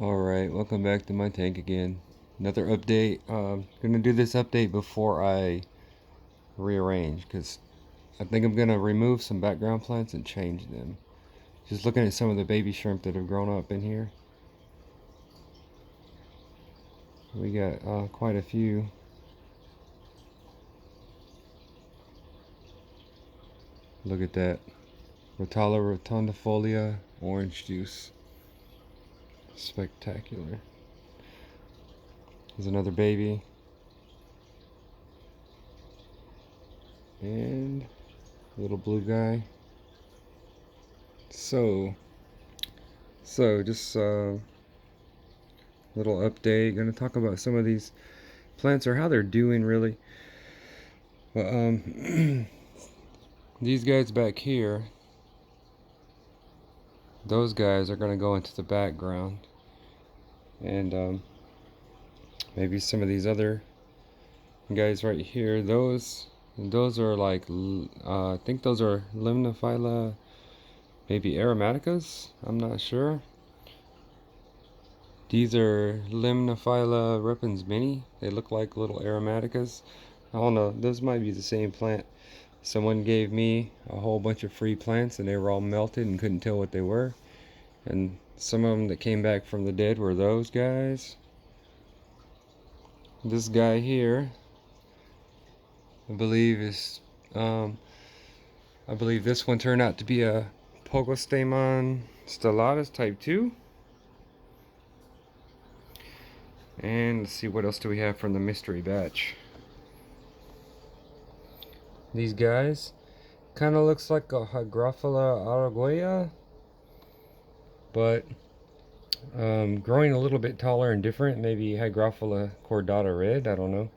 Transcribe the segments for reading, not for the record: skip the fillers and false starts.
Alright, welcome back to my tank again. Another update. Gonna do this update before I rearrange because I think I'm gonna remove some background plants and change them. Just looking at some of the baby shrimp that have grown up in here. We got quite a few. Look at that. Rotala rotundifolia orange juice. Spectacular. There's another baby. And a little blue guy. So just little update. Gonna talk about some of these plants or how they're doing really. But these guys back here, those guys are gonna go into the background, and maybe some of these other guys right here. Those are like I think those are Limnophylla, maybe aromaticas. I'm not sure. These are Limnophylla repens mini. They look like little aromaticas. I don't know. Those might be the same plant. Someone gave me a whole bunch of free plants and they were all melted and couldn't tell what they were. And some of them that came back from the dead were those guys. This guy here, I believe is, I believe this one turned out to be a Pogostemon stellatus type 2. And let's see, what else do we have from the mystery batch. These guys kind of looks like a Hygrophila araguaea, but growing a little bit taller and different. Maybe Hygrophila cordata red, I don't know,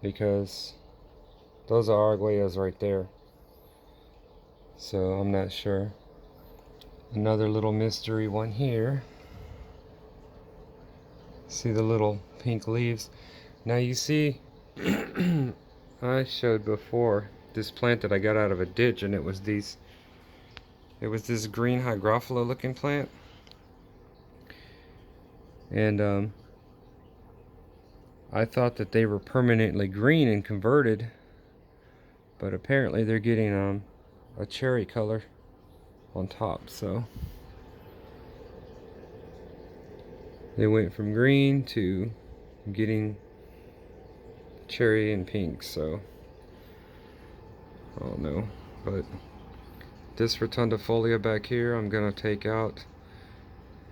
because those are araguaeas right there, so I'm not sure. Another little mystery one here. See the little pink leaves. Now you see I showed before this plant that I got out of a ditch, and it was this green Hygrophila looking plant. And I thought that they were permanently green and converted, but apparently they're getting a cherry color on top. So they went from green to getting cherry and pink. So I don't know, but this rotundifolia back here I'm gonna take out.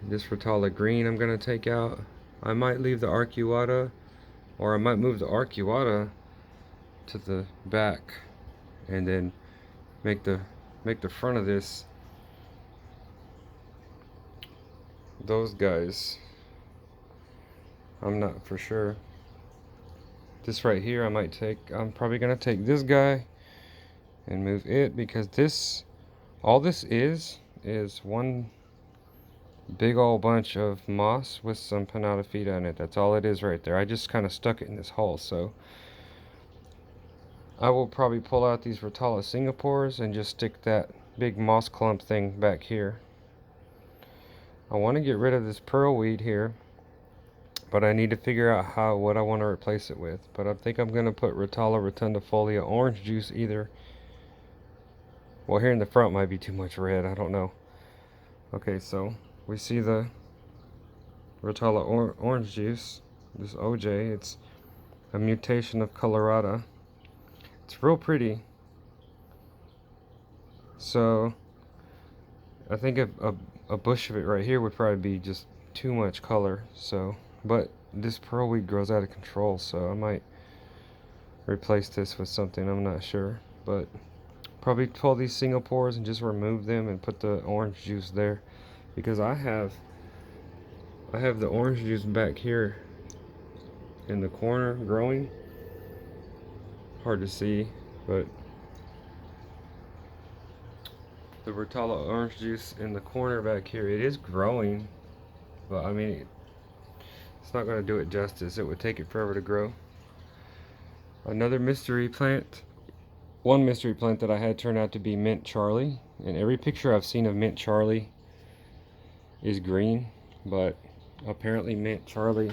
This Rotala green I'm gonna take out. I might leave the arcuata, or I might move the arcuata to the back and then make the front of this those guys. I'm not for sure. This right here I might take, I'm probably gonna take this guy and move it, because all this is one big old bunch of moss with some Pinatophyta in it. That's all it is right there. I just kind of stuck it in this hole. So I will probably pull out these Rotala Singapores and just stick that big moss clump thing back here. I want to get rid of this pearlweed here, but I need to figure out what I want to replace it with. But I think I'm going to put Rotala rotundifolia orange juice either. Well, here in the front might be too much red. I don't know. Okay, so we see the Rotala orange juice, this OJ. It's a mutation of colorata. It's real pretty. So I think a bush of it right here would probably be just too much color. So, but this pearlweed grows out of control, so I might replace this with something. I'm not sure, but probably pull these Singapores and just remove them and put the orange juice there, because I have the orange juice back here in the corner growing. Hard to see, but the Rotala orange juice in the corner back here, it is growing, but I mean, it's not going to do it justice. It would take it forever to grow. Another mystery plant, one mystery plant that I had turned out to be Mint Charlie, and every picture I've seen of Mint Charlie is green, but apparently Mint Charlie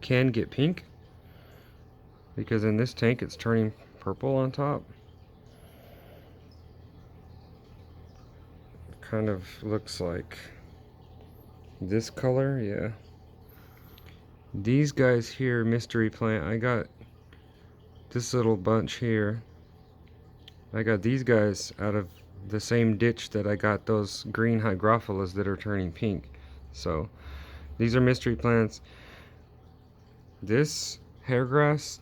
can get pink, because in this tank it's turning purple on top. Kind of looks like this color, yeah. These guys here, mystery plant, I got this little bunch here. I got these guys out of the same ditch that I got those green hygrophilas that are turning pink. So these are mystery plants. This hairgrass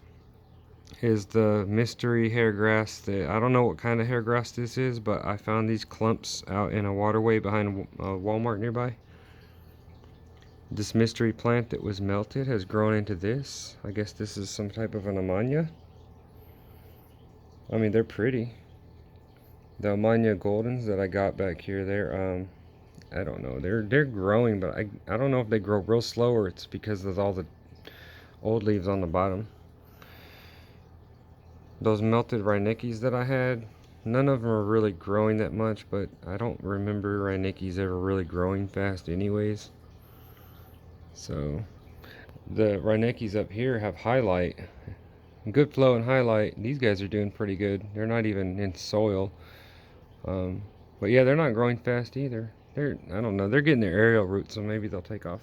is the mystery hairgrass that I don't know what kind of hairgrass this is, but I found these clumps out in a waterway behind a Walmart nearby. This mystery plant that was melted has grown into this. I guess this is some type of an amania. I mean, they're pretty. The amania goldens that I got back here, they're I don't know, they're growing, but I don't know if they grow real slow or it's because of all the old leaves on the bottom. Those melted rhyneikes that I had, none of them are really growing that much, but I don't remember rhyneikes ever really growing fast anyways. So the rhyneikes up here have highlight, good flow and highlight. These guys are doing pretty good. They're not even in soil. But yeah, they're not growing fast either. I don't know, they're getting their aerial roots, so maybe they'll take off.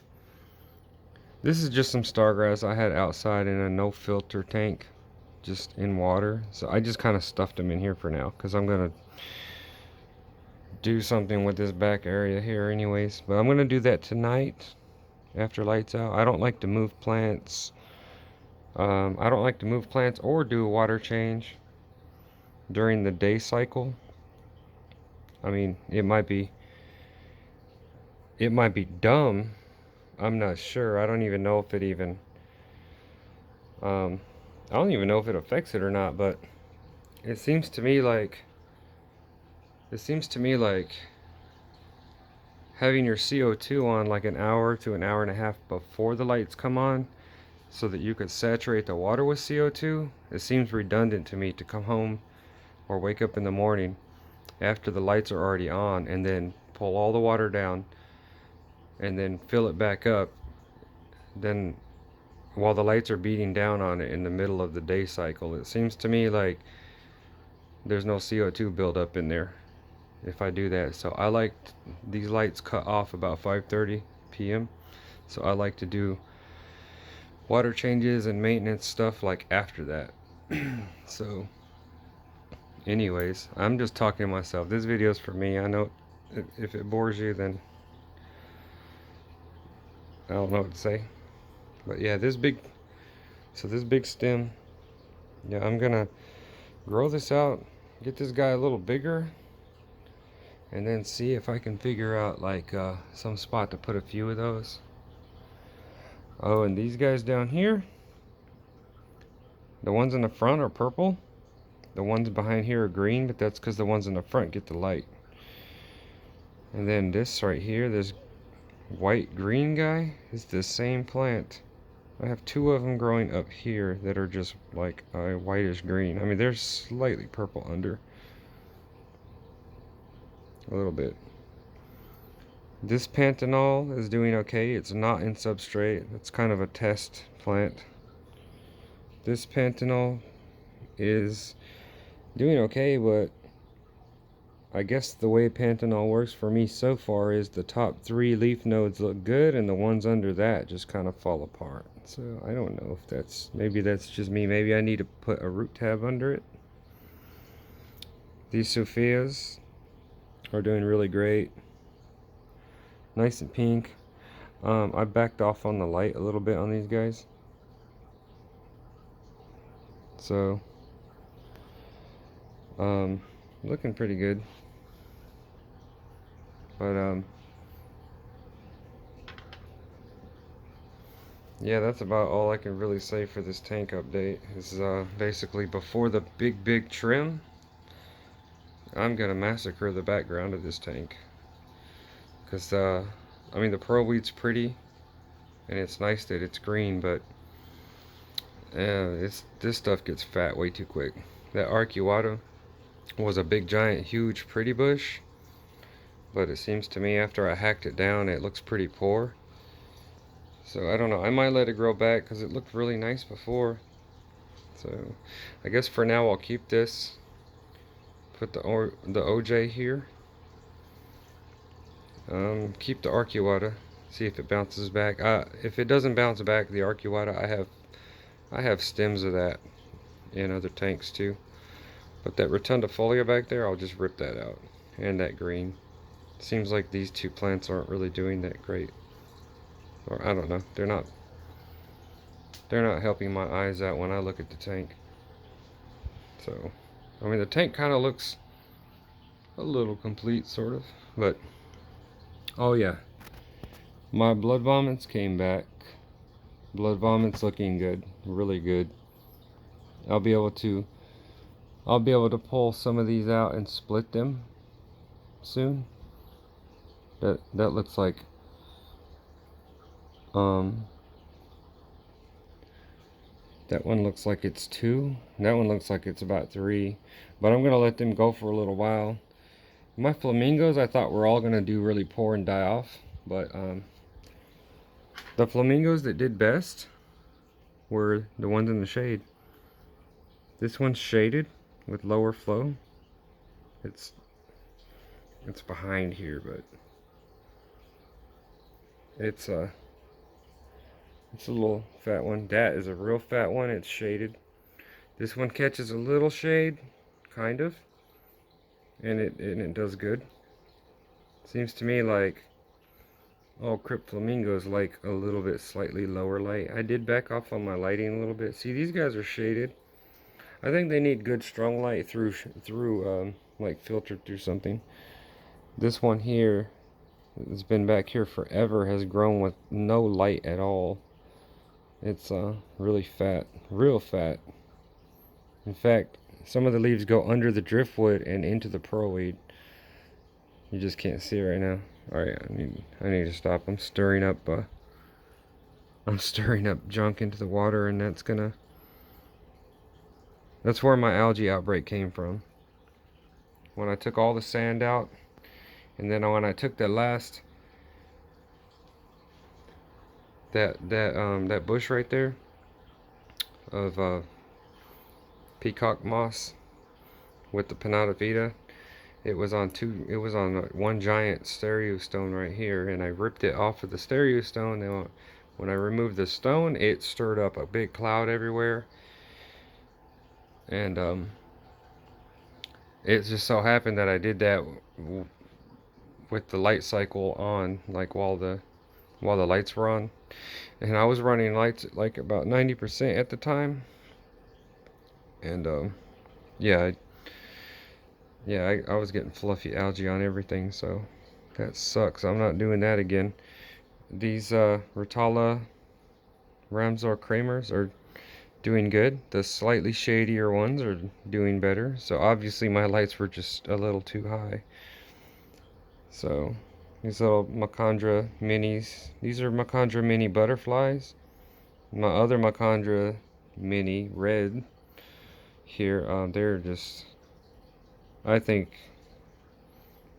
This is just some stargrass I had outside in a no filter tank, just in water. So I just kind of stuffed them in here for now, because I'm gonna do something with this back area here anyways. But I'm gonna do that tonight after lights out. I don't like to move plants. I don't like to move plants or do a water change during the day cycle. I mean, it might be dumb. I'm not sure. I don't even know if it even I don't even know if it affects it or not, but it seems to me like having your CO2 on like an hour to an hour and a half before the lights come on, so that you could saturate the water with CO2. It seems redundant to me to come home or wake up in the morning after the lights are already on and then pull all the water down and then fill it back up, then while the lights are beating down on it in the middle of the day cycle. It seems to me like there's no CO2 buildup in there if I do that. So I like these lights cut off about 5:30 p.m. So I like to do water changes and maintenance stuff like after that. So anyways, I'm just talking to myself. This video is for me. I know if it bores you, then I don't know what to say. But yeah, this big stem, yeah, I'm gonna grow this out, get this guy a little bigger, and then see if I can figure out like some spot to put a few of those. Oh, and these guys down here, the ones in the front are purple, the ones behind here are green, but that's because the ones in the front get the light. And then this right here, this white green guy, is the same plant. I have two of them growing up here that are just like a whitish green. I mean, they're slightly purple under, a little bit. This pantanol is doing okay. It's not in substrate. It's kind of a test plant. This pantanol is doing okay, but I guess the way pantanol works for me so far is the top 3 leaf nodes look good and the ones under that just kind of fall apart. So I don't know if that's, maybe that's just me. Maybe I need to put a root tab under it. These Sophias are doing really great. Nice and pink. I backed off on the light a little bit on these guys. So looking pretty good. But yeah, that's about all I can really say for this tank update. Is basically before the big trim, I'm gonna massacre the background of this tank, because I mean, the pearl weed's pretty and it's nice that it's green, but this stuff gets fat way too quick. That arcuata was a big giant huge pretty bush, but it seems to me after I hacked it down it looks pretty poor. So I don't know, I might let it grow back because it looked really nice before. So I guess for now I'll keep this, put the OJ here, keep the Arcuata, see if it bounces back. If it doesn't bounce back, the Arcuata, I have stems of that in other tanks too. But that rotundifolia back there, I'll just rip that out. And that green. Seems like these two plants aren't really doing that great. Or I don't know. They're not helping my eyes out when I look at the tank. So, I mean, the tank kind of looks a little complete, sort of. But, oh yeah. My blood vomits came back. Blood vomits looking good. Really good. I'll be able to pull some of these out and split them soon. That looks like that one looks like it's 2. That one looks like it's about 3. But I'm gonna let them go for a little while. My flamingos I thought were all gonna do really poor and die off, but the flamingos that did best were the ones in the shade. This one's shaded with lower flow. It's behind here, but it's a little fat one. That is a real fat one. It's shaded. This one catches a little shade, kind of, and it does good. Seems to me like all crypt flamingos like a little bit slightly lower light. I did back off on my lighting a little bit. See, these guys are shaded. I think they need good strong light through like filtered through something. This one here has been back here forever, has grown with no light at all. It's really fat, real fat. In fact, some of the leaves go under the driftwood and into the pearlweed. You just can't see it right now. All right, I need to stop. I'm stirring up junk into the water, and that's where my algae outbreak came from. When I took all the sand out, and then when I took the last that bush right there of peacock moss with the Pinata Vita, it was on one giant stereo stone right here, and I ripped it off of the stereo stone. Then when I removed the stone, it stirred up a big cloud everywhere, and it just so happened that I did that with the light cycle on, like while the lights were on, and I was running lights at like about 90% at the time, and yeah, I was getting fluffy algae on everything, so that sucks. I'm not doing that again. These Rotala Ramsor Kramers are doing good. The slightly shadier ones are doing better. So obviously my lights were just a little too high. So these little Macandra minis, these are Macandra mini butterflies. My other Macandra mini red here, they're just, I think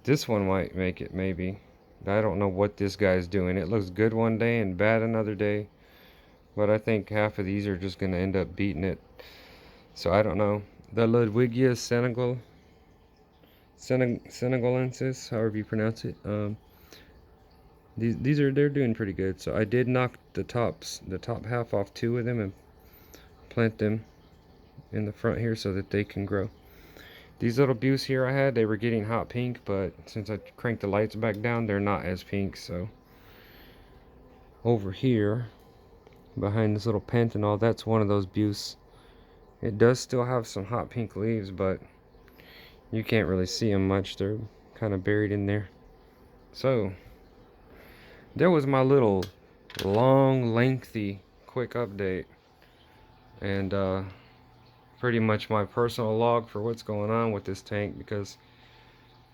this one might make it, maybe. I don't know what this guy's doing. It looks good one day and bad another day. But I think half of these are just going to end up beating it. So I don't know. The Ludwigia senegalensis, however you pronounce it. They're doing pretty good. So I did knock the top half off 2 of them and plant them in the front here so that they can grow. These little buttes here I had, they were getting hot pink, but since I cranked the lights back down, they're not as pink. So over here, behind this little pentanol, that's one of those buttes. It does still have some hot pink leaves, but you can't really see them much. They're kind of buried in there. So there was my little long, lengthy, quick update, and pretty much my personal log for what's going on with this tank, because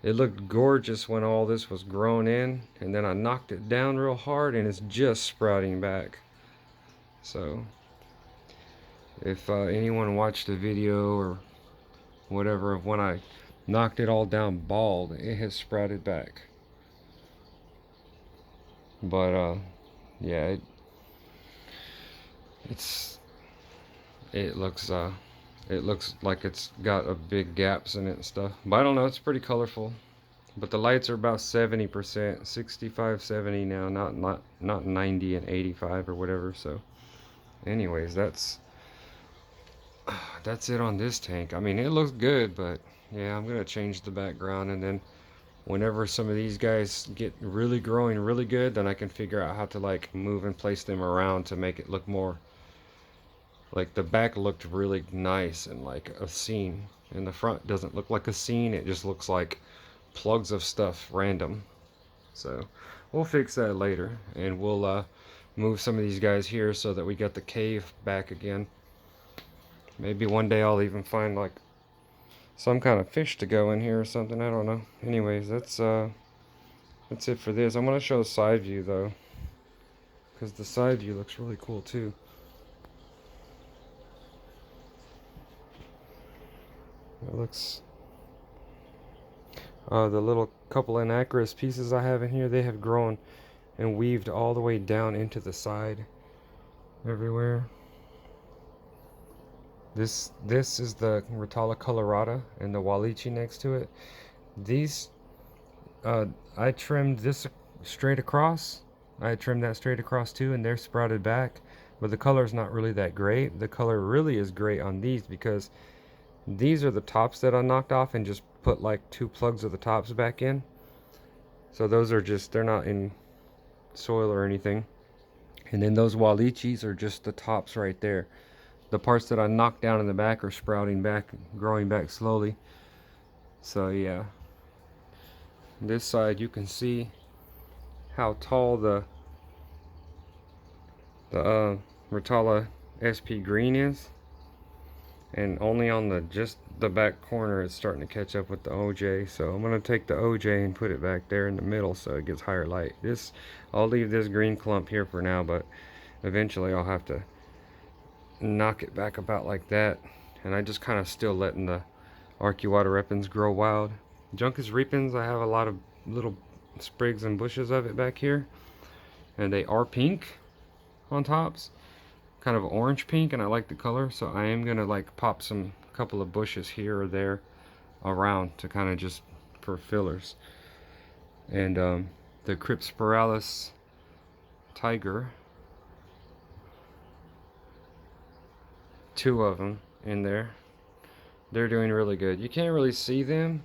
it looked gorgeous when all this was grown in, and then I knocked it down real hard and it's just sprouting back. So if anyone watched the video or whatever of when I knocked it all down bald, it has sprouted back. But yeah, It looks like it's got a big gaps in it and stuff. But I don't know, it's pretty colorful. But the lights are about 70%, 65, 70 now, not 90 and 85 or whatever. So anyways, that's it on this tank. I mean, it looks good, but yeah, I'm gonna change the background, and then whenever some of these guys get really growing really good, then I can figure out how to like move and place them around to make it look more like the back looked really nice and like a scene, and the front doesn't look like a scene. It just looks like plugs of stuff random. So we'll fix that later, and we'll move some of these guys here so that we got the cave back again. Maybe one day I'll even find like some kind of fish to go in here or something. I don't know. Anyways, that's it for this. I'm gonna show the side view though, because the side view looks really cool too. It looks the little couple anacris pieces I have in here, they have grown and weaved all the way down into the side everywhere. This is the Rotala colorata and the Walichi next to it. These I trimmed this straight across. I trimmed that straight across too, and they're sprouted back. But the color's not really that great. The color really is great on these because these are the tops that I knocked off and just put like 2 plugs of the tops back in. So those are just, they're not in soil or anything. And then those Walichis are just the tops right there. The parts that I knocked down in the back are sprouting back, growing back slowly. So yeah. This side you can see how tall the Rotala SP green is, and only on just the back corner it's starting to catch up with the OJ. So I'm gonna take the OJ and put it back there in the middle so it gets higher light. I'll leave this green clump here for now, but eventually I'll have to knock it back about like that. And I just kind of still letting the Arcuata repens grow wild. Juncus repens, I have a lot of little sprigs and bushes of it back here, and they are pink on tops, kind of orange pink, and I like the color, so I am gonna like pop some couple of bushes here or there around to kind of just for fillers. And the Crypspiralis tiger, 2 of them in there, they're doing really good. You can't really see them.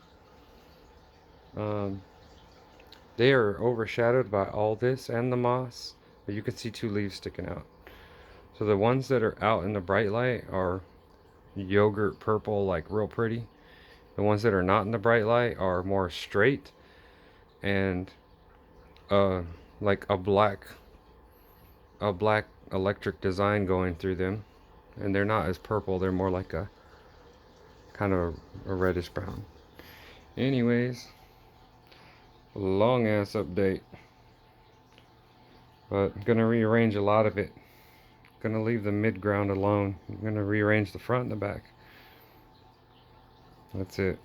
They are overshadowed by all this and the moss, but you can see 2 leaves sticking out. So the ones that are out in the bright light are yogurt purple, like real pretty. The ones that are not in the bright light are more straight and like a black electric design going through them, and they're not as purple. They're more like a kind of a reddish brown. Anyways, long ass update, but I'm gonna rearrange a lot of it. Gonna leave the mid ground alone. I'm gonna rearrange the front and the back. That's it.